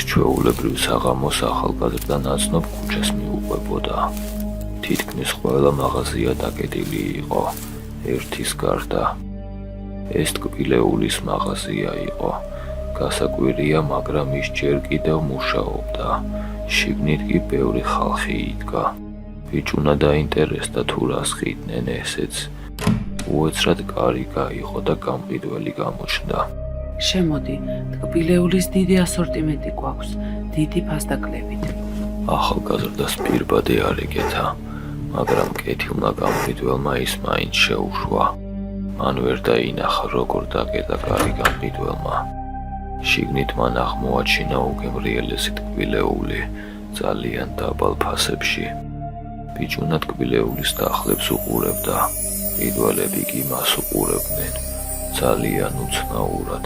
ჩვეულებრივ საღამოს ახალგაზრდა ნაცნობ ქუჩას მიუყვებოდა. თითქმის ყველა მაღაზია დაკეტილი იყო, ერთის გარდა. ეს ტკბილეულის მაღაზია იყო. გასაკვირია, მაგრამ ის ჯერ კიდევ მუშაობდა. შიგნით კი ბევრი ხალხი იდგა. ბიჭუნა დაინტერესდა თუ რას ხიდნენ ესეც. უეცრად კარი გაიღო და გამყიდველი გამოჩნდა. შემოდი, ტკბილეულის დიდი ასორტიმენტი გვაქვს, დიდი ფასდაკლებით. ახალგაზრდას პირბადე არ ეკეთა, მაგრამ კეთილმა გამყიდველმა ის მაინც შეუშვა. მან ვერ დაინახა, როგორ დაკეტა კარი გამყიდველმა. შიგნით მან აღმოაჩინა უგემრიელესი ტკბილეული, ძალიან დაბალ ფასებში. ბიჭუნა ტკბილეულის დახლებს უყურებდა, მყიდველები კი მას უყურებდნენ, ძალიან უცნაურად.